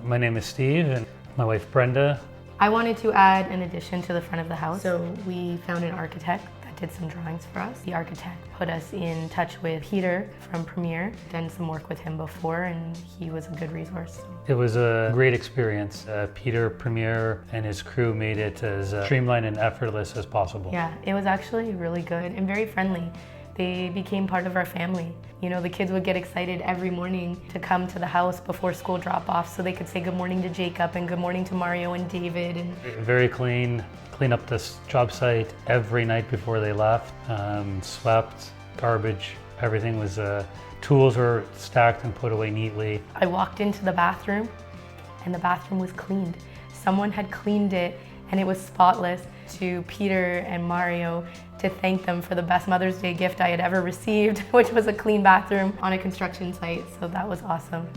My name is Steve and my wife Brenda. I wanted to add an addition to the front of the house, so we found an architect that did some drawings for us. The architect put us in touch with Peter from Premier, done some work with him before, and he was a good resource. It was a great experience. Peter, Premier, and his crew made it as streamlined and effortless as possible. Yeah, it was actually really good and very friendly. They became part of our family. You know, the kids would get excited every morning to come to the house before school drop-off so they could say good morning to Jacob and good morning to Mario and David. And very clean up this job site every night before they left. Swept, garbage, everything was, tools were stacked and put away neatly. I walked into the bathroom and the bathroom was cleaned. Someone had cleaned it and it was spotless. To Peter and Mario to thank them for the best Mother's Day gift I had ever received, which was a clean bathroom on a construction site, so that was awesome.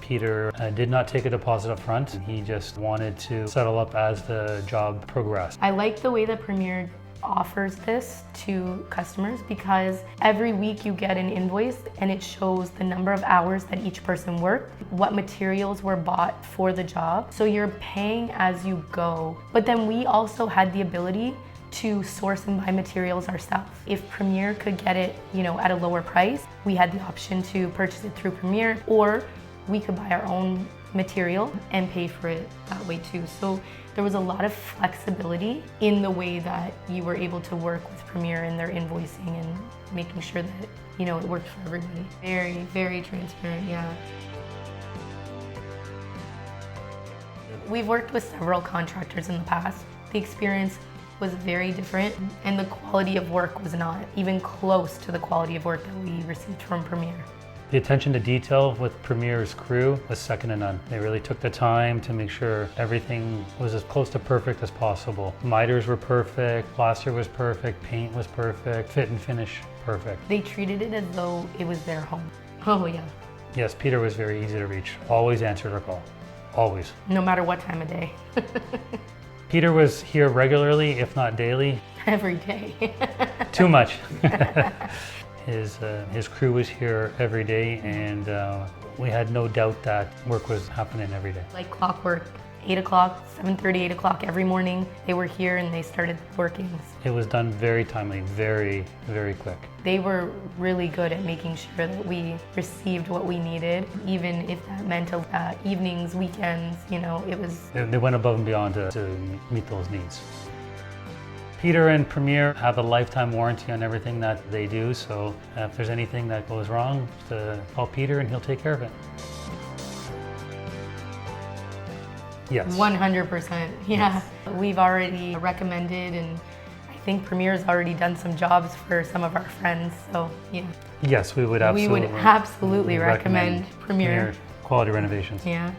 Peter did not take a deposit up front. He just wanted to settle up as the job progressed. I like the way that Premier offers this to customers because every week you get an invoice and it shows the number of hours that each person worked, what materials were bought for the job. So you're paying as you go. But then we also had the ability to source and buy materials ourselves. If Premier could get it, at a lower price, we had the option to purchase it through Premier, or we could buy our own material and pay for it that way too. So there was a lot of flexibility in the way that you were able to work with Premier and their invoicing and making sure that, it worked for everybody. Very, very transparent, yeah. We've worked with several contractors in the past. The experience was very different and the quality of work was not even close to the quality of work that we received from Premier. The attention to detail with Premier's crew was second to none. They really took the time to make sure everything was as close to perfect as possible. Miters were perfect, plaster was perfect, paint was perfect, fit and finish perfect. They treated it as though it was their home. Oh yeah. Yes, Peter was very easy to reach. Always answered our call. Always. No matter what time of day. Peter was here regularly, if not daily. Every day. Too much. His crew was here every day, and we had no doubt that work was happening every day. Like clockwork, 8 o'clock, 7:30, 8 o'clock every morning. They were here and they started working. It was done very timely, very, very quick. They were really good at making sure that we received what we needed, even if that meant evenings, weekends, it was... They went above and beyond to meet those needs. Peter and Premier have a lifetime warranty on everything that they do, so if there's anything that goes wrong, just call Peter and he'll take care of it. Yes. 100%, yeah. Yes. We've already recommended, and I think Premier's already done some jobs for some of our friends, so yeah. Yes, we would absolutely recommend Premier. Quality Renovations. Yeah.